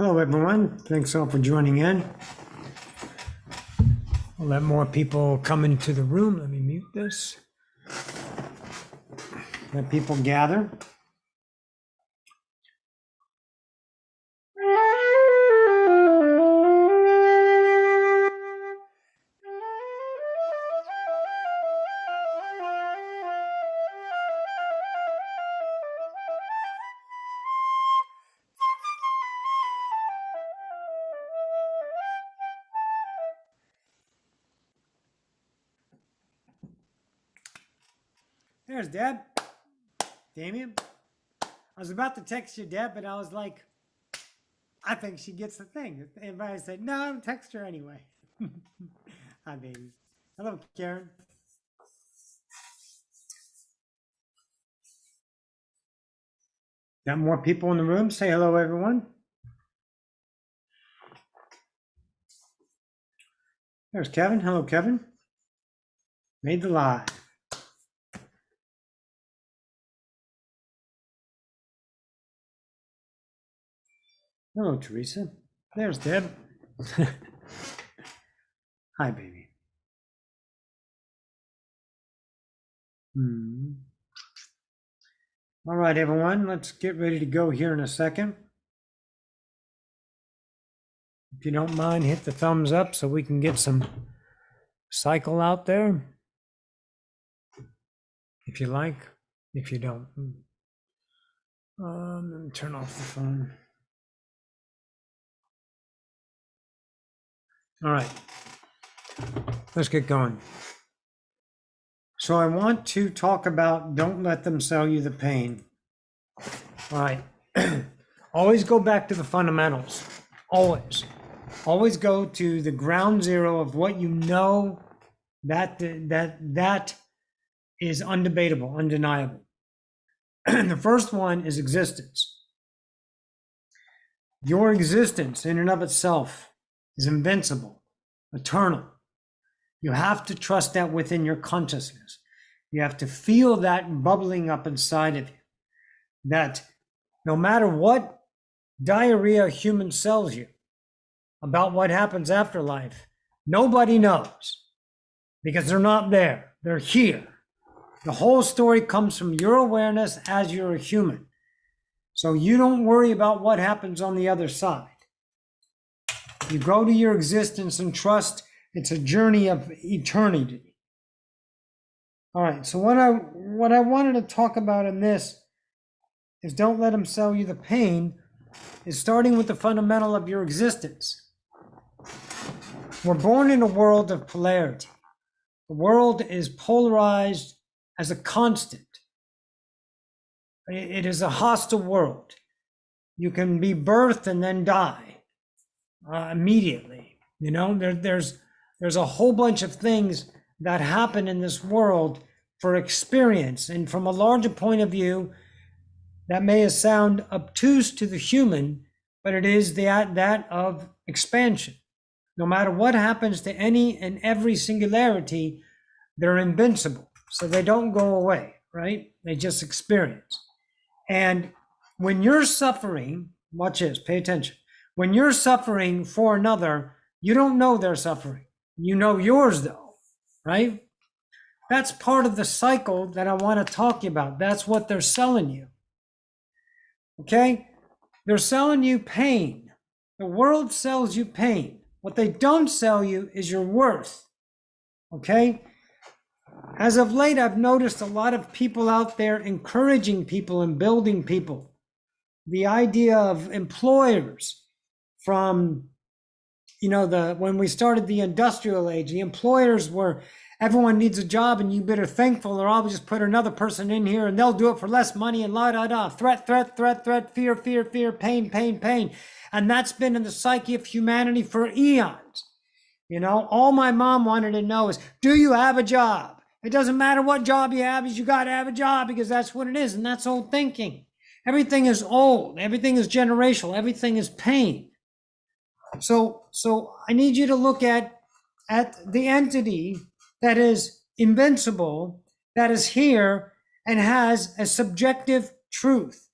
Hello, everyone. Thanks all for joining in. I'll let more people come into the room. Let me mute this. Let people gather. There's Deb. Damien. I was about to text you, Deb, but I was like, I think she gets the thing. Everybody said, no, I'll text her anyway. Hi, baby. Hello, Karen. Got more people in the room? Say hello, everyone. There's Kevin. Hello, Kevin. Made the live. Hello, Teresa. There's Deb. Hi, baby. All right, everyone, let's get ready to go here in a second. If you don't mind, hit the thumbs up so we can get some cycle out there. If you like, if you don't. Let me turn off the phone. All right, let's get going. So I want to talk about don't let them sell you the pain. All right, always go back to the fundamentals, always. Always go to the ground zero of what you know that is undebatable, undeniable. The first one is existence. Your existence in and of itself is invincible, eternal. You have to trust that within your consciousness. You have to feel that bubbling up inside of you. That no matter what diarrhea a human sells you about what happens after life, nobody knows because they're not there. They're here. The whole story comes from your awareness as you're a human. So you don't worry about what happens on the other side. You go to your existence and trust it's a journey of eternity. All right, so what I wanted to talk about in this is don't let them sell you the pain, is starting with the fundamental of your existence. We're born in a world of polarity. The world is polarized as a constant. It is a hostile world. You can be birthed and then die immediately. You know, there's a whole bunch of things that happen in this world for experience. And from a larger point of view, that may sound obtuse to the human, but it is that of expansion. No matter what happens to any and every singularity, they're invincible. So they don't go away, right? They just experience. And when you're suffering, watch this, pay attention. When you're suffering for another, you don't know they're suffering. You know yours though, right? That's part of the cycle that I want to talk to you about. That's what they're selling you. Okay? They're selling you pain. The world sells you pain. What they don't sell you is your worth. Okay? As of late, I've noticed a lot of people out there encouraging people and building people. The idea of employers from, when we started the industrial age, the employers were, everyone needs a job and you better thankful or I'll just put another person in here and they'll do it for less money and threat, fear, pain. And that's been in the psyche of humanity for eons. All my mom wanted to know is, do you have a job? It doesn't matter what job you have, you got to have a job because that's what it is. And that's old thinking. Everything is old. Everything is generational. Everything is pain. So I need you to look at the entity that is invincible, that is here and has a subjective truth.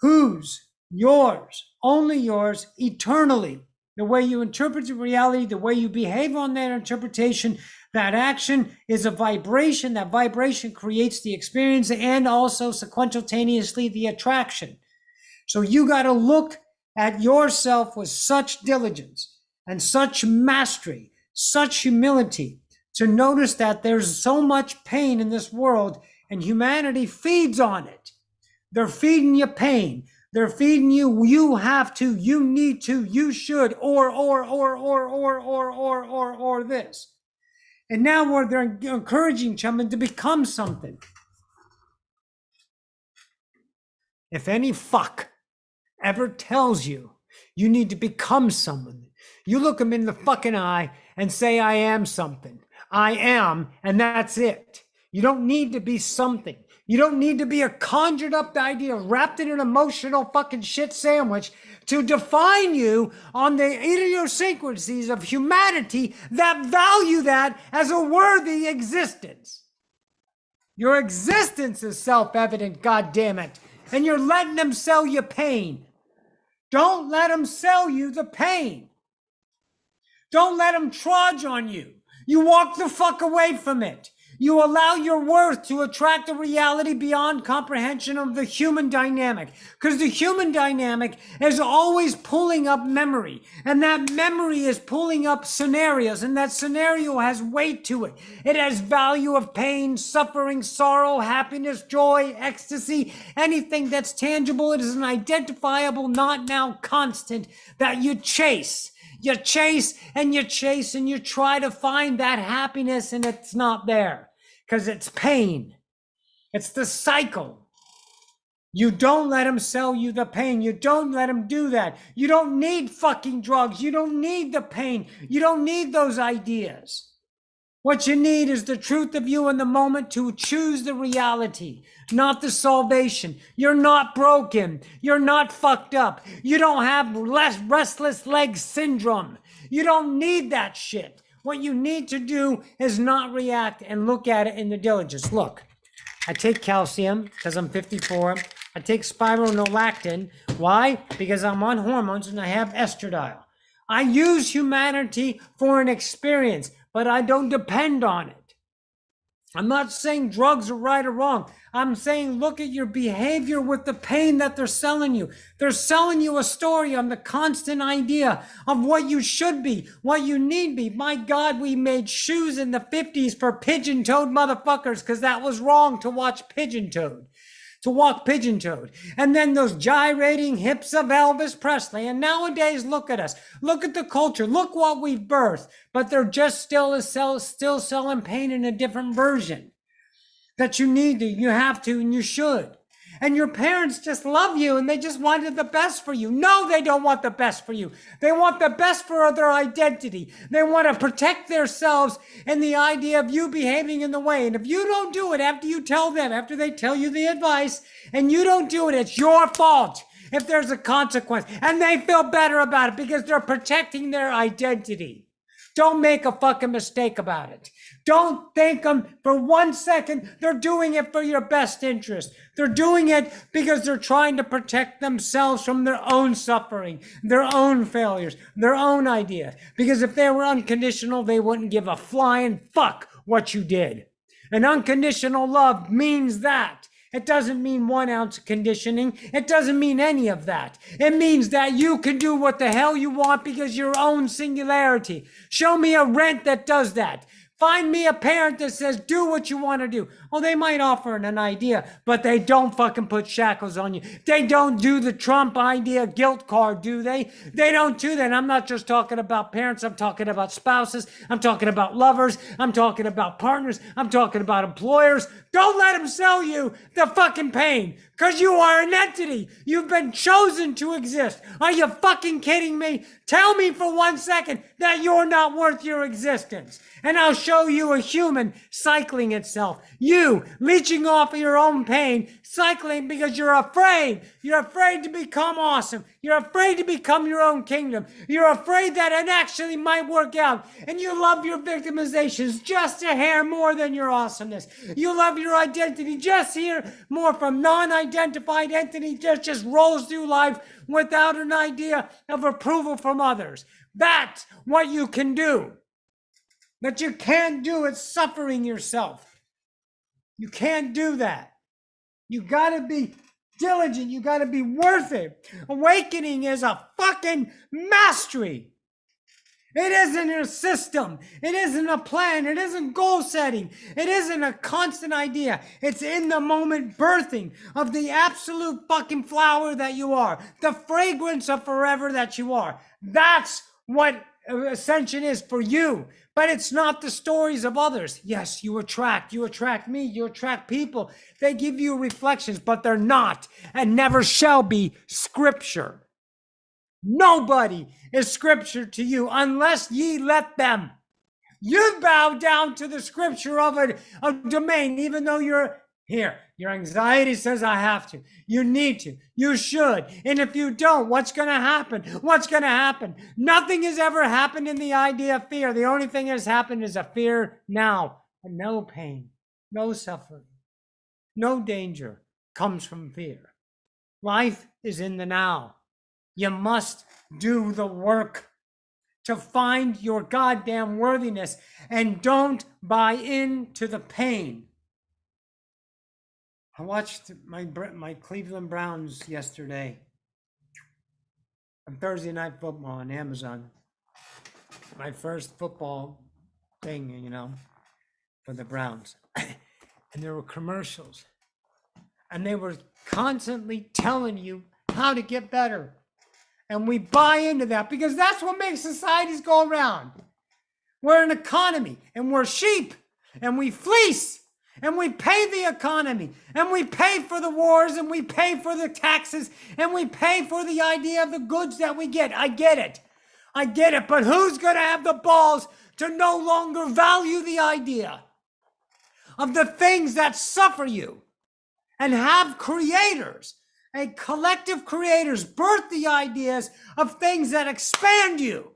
Whose yours, only yours, eternally. The way you interpret reality, the way you behave on that interpretation, that action is a vibration. That vibration creates the experience and also sequentialtaneously the attraction. So you got to look at yourself with such diligence and such mastery, such humility to notice that there's so much pain in this world and humanity feeds on it. They're feeding you pain. They're feeding you, you have to, you need to, you should, or this. And now they're encouraging someone to become something. If any fuck ever tells you you need to become someone, you look them in the fucking eye and say, I am something. I am, and that's it. You don't need to be something. You don't need to be a conjured up idea wrapped in an emotional fucking shit sandwich to define you on the idiosyncrasies of humanity that value that as a worthy existence. Your existence is self-evident, goddammit, and you're letting them sell you pain. Don't let them sell you the pain. Don't let them trudge on you. You walk the fuck away from it. You allow your worth to attract a reality beyond comprehension of the human dynamic. Because the human dynamic is always pulling up memory. And that memory is pulling up scenarios. And that scenario has weight to it. It has value of pain, suffering, sorrow, happiness, joy, ecstasy. Anything that's tangible. It is an identifiable, not now constant that you chase. You chase and you chase and you try to find that happiness and it's not there because it's pain. It's the cycle. You don't let them sell you the pain. You don't let them do that. You don't need fucking drugs. You don't need the pain. You don't need those ideas. What you need is the truth of you in the moment to choose the reality, not the salvation. You're not broken. You're not fucked up. You don't have restless leg syndrome. You don't need that shit. What you need to do is not react and look at it in the diligence. Look, I take calcium because I'm 54. I take spironolactone. Why? Because I'm on hormones and I have estradiol. I use humanity for an experience, but I don't depend on it. I'm not saying drugs are right or wrong. I'm saying look at your behavior with the pain that they're selling you. They're selling you a story on the constant idea of what you should be, what you need to be. My God, we made shoes in the 50s for pigeon-toed motherfuckers because that was wrong to watch pigeon-toed. To walk pigeon-toed. And then those gyrating hips of Elvis Presley. And nowadays, look at us. Look at the culture. Look what we've birthed. But they're just still selling pain in a different version. That you need to, you have to, and you should. And your parents just love you and they just wanted the best for you. No, they don't want the best for you. They want the best for their identity. They want to protect themselves and the idea of you behaving in the way. And if you don't do it after you tell them, after they tell you the advice, and you don't do it, it's your fault if there's a consequence. And they feel better about it because they're protecting their identity. Don't make a fucking mistake about it. Don't think them for 1 second. They're doing it for your best interest. They're doing it because they're trying to protect themselves from their own suffering, their own failures, their own ideas. Because if they were unconditional, they wouldn't give a flying fuck what you did. And unconditional love means that. It doesn't mean 1 ounce of conditioning. It doesn't mean any of that. It means that you can do what the hell you want because your own singularity. Show me a rent that does that. Find me a parent that says, do what you want to do. Oh, they might offer an idea, but they don't fucking put shackles on you. They don't do the Trump idea guilt card, do they? They don't do that. I'm not just talking about parents. I'm talking about spouses. I'm talking about lovers. I'm talking about partners. I'm talking about employers. Don't let them sell you the fucking pain because you are an entity. You've been chosen to exist. Are you fucking kidding me? Tell me for 1 second that you're not worth your existence. And I'll show you a human cycling itself. You you leeching off of your own pain, cycling because you're afraid. You're afraid to become awesome. You're afraid to become your own kingdom. You're afraid that it actually might work out. And you love your victimizations just a hair more than your awesomeness. You love your identity just here more from non-identified entity that just rolls through life without an idea of approval from others. That's what you can do. But you can't do it suffering yourself. You can't do that. You gotta be diligent. You gotta be worth it. Awakening is a fucking mastery. It isn't a system. It isn't a plan. It isn't goal setting. It isn't a constant idea. It's in the moment birthing of the absolute fucking flower that you are. The fragrance of forever that you are. That's what ascension is for you. But it's not the stories of others. Yes, you attract me, you attract people. They give you reflections, but they're not and never shall be scripture. Nobody is scripture to you unless ye let them. You bow down to the scripture of a domain, even though you're here. Your anxiety says, I have to. You need to. You should. And if you don't, what's going to happen? What's going to happen? Nothing has ever happened in the idea of fear. The only thing that has happened is a fear now. And no pain, no suffering, no danger comes from fear. Life is in the now. You must do the work to find your goddamn worthiness and don't buy into the pain. I watched my Cleveland Browns yesterday on Thursday Night Football on Amazon. My first football thing, for the Browns. And there were commercials. And they were constantly telling you how to get better. And we buy into that because that's what makes societies go around. We're an economy and we're sheep and we fleece. And we pay the economy, and we pay for the wars, and we pay for the taxes, and we pay for the idea of the goods that we get. I get it, but who's going to have the balls to no longer value the idea of the things that suffer you and have creators, and collective creators birth the ideas of things that expand you?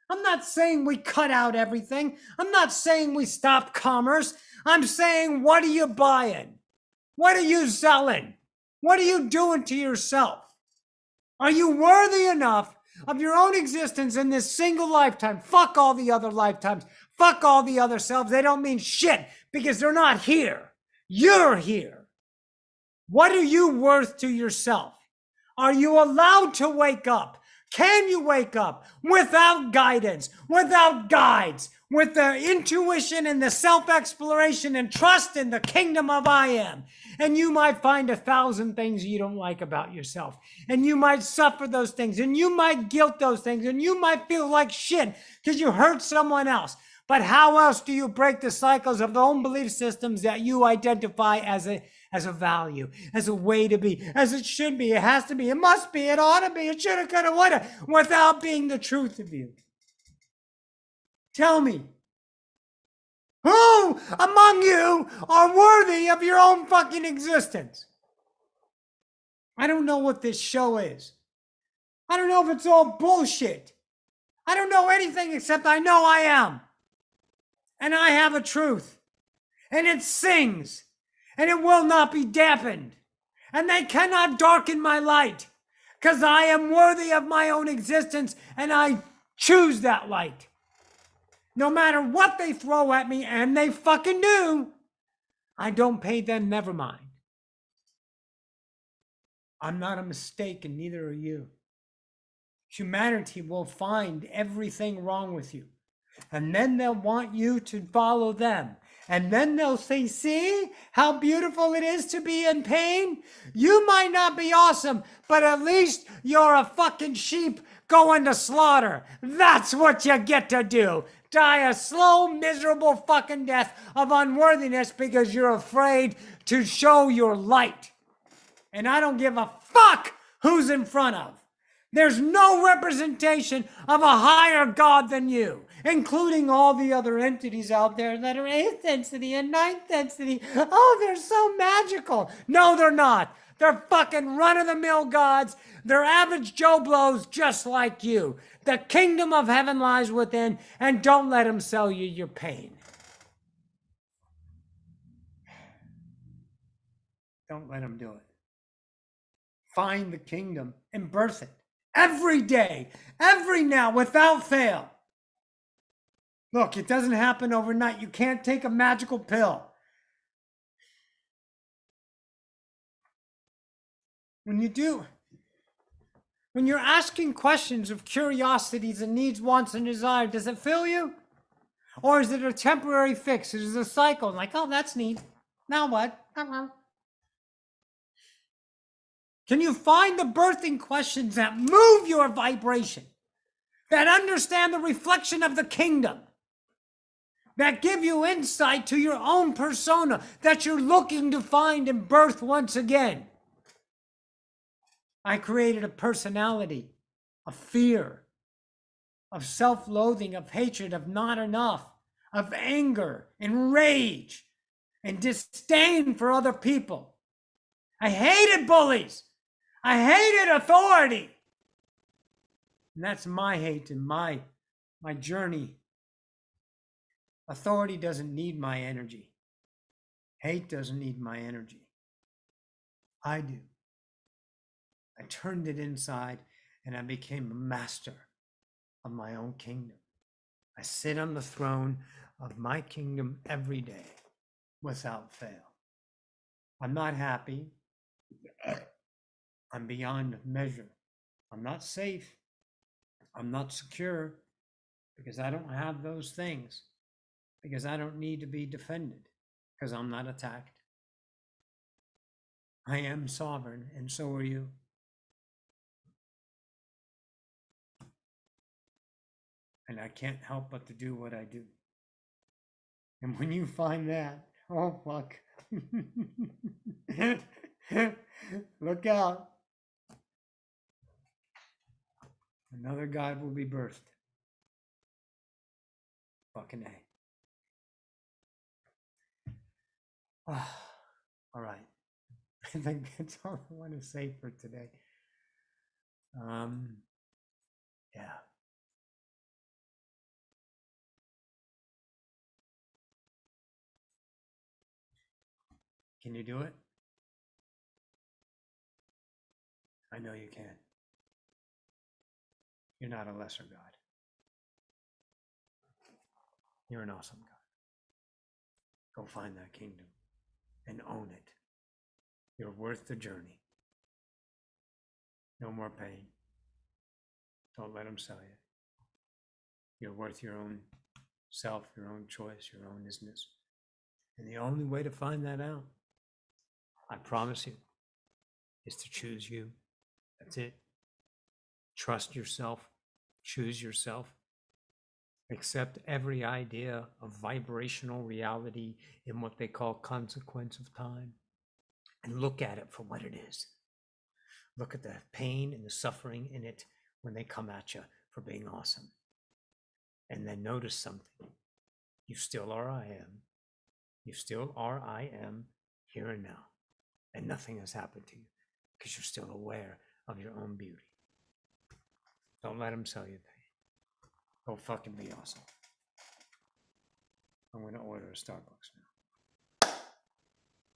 I'm not saying we cut out everything. I'm not saying we stop commerce. I'm saying, what are you buying? What are you selling? What are you doing to yourself? Are you worthy enough of your own existence in this single lifetime? Fuck all the other lifetimes. Fuck all the other selves. They don't mean shit because they're not here. You're here. What are you worth to yourself? Are you allowed to wake up? Can you wake up without guidance, without guides, with the intuition and the self-exploration and trust in the kingdom of I am? And you might find 1,000 things you don't like about yourself. And you might suffer those things. And you might guilt those things. And you might feel like shit because you hurt someone else. But how else do you break the cycles of the own belief systems that you identify as a value, as a way to be, as it should be, it has to be, it must be, it ought to be, it should have, could have, would have, without being the truth of you? Tell me, who among you are worthy of your own fucking existence? I don't know what this show is. I don't know if it's all bullshit. I don't know anything except I know I am. And I have a truth. And it sings. And it will not be dampened. And they cannot darken my light. Because I am worthy of my own existence. And I choose that light. No matter what they throw at me, and they fucking do, I don't pay them, never mind. I'm not a mistake, and neither are you. Humanity will find everything wrong with you. And then they'll want you to follow them. And then they'll say, see how beautiful it is to be in pain? You might not be awesome, but at least you're a fucking sheep going to slaughter. That's what you get to do. Die a slow, miserable fucking death of unworthiness because you're afraid to show your light. And I don't give a fuck who's in front of. There's no representation of a higher God than you, including all the other entities out there that are 8th density and 9th density. Oh, they're so magical. No, they're not. They're fucking run-of-the-mill gods. They're average Joe Blows just like you. The kingdom of heaven lies within, and don't let them sell you your pain. Don't let them do it. Find the kingdom and birth it. Every day, every now, without fail. Look, it doesn't happen overnight. You can't take a magical pill. When you do, when you're asking questions of curiosities and needs, wants, and desire, does it fill you? Or is it a temporary fix? Is it a cycle? Like, oh, that's neat. Now what? Can you find the birthing questions that move your vibration, that understand the reflection of the kingdom, that give you insight to your own persona that you're looking to find and birth once again? I created a personality of fear, of self-loathing, of hatred, of not enough, of anger and rage and disdain for other people. I hated bullies. I hated authority. And that's my hate and my journey. Authority doesn't need my energy. Hate doesn't need my energy. I do. I turned it inside and I became a master of my own kingdom. I sit on the throne of my kingdom every day without fail. I'm not happy. I'm beyond measure. I'm not safe. I'm not secure because I don't have those things, because I don't need to be defended, because I'm not attacked. I am sovereign, and so are you. And I can't help but to do what I do. And when you find that, oh, fuck. Look out. Another God will be birthed. Fucking A. All right. I think that's all I want to say for today. Yeah. Can you do it? I know you can. You're not a lesser God. You're an awesome God. Go find that kingdom and own it. You're worth the journey. No more pain. Don't let them sell you. You're worth your own self, your own choice, your own isness. And the only way to find that out, I promise you, is to choose you. That's it. Trust yourself. Choose yourself. Accept every idea of vibrational reality in what they call consequence of time, and look at it for what it is. Look at the pain and the suffering in it when they come at you for being awesome. And then notice something. You still are I am. You still are I am here and now. And nothing has happened to you because you're still aware of your own beauty. Don't let them sell you pain. Go fucking be awesome. I'm going to order a Starbucks now.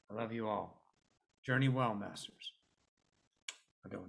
I love you all. Journey well, masters. Adonai.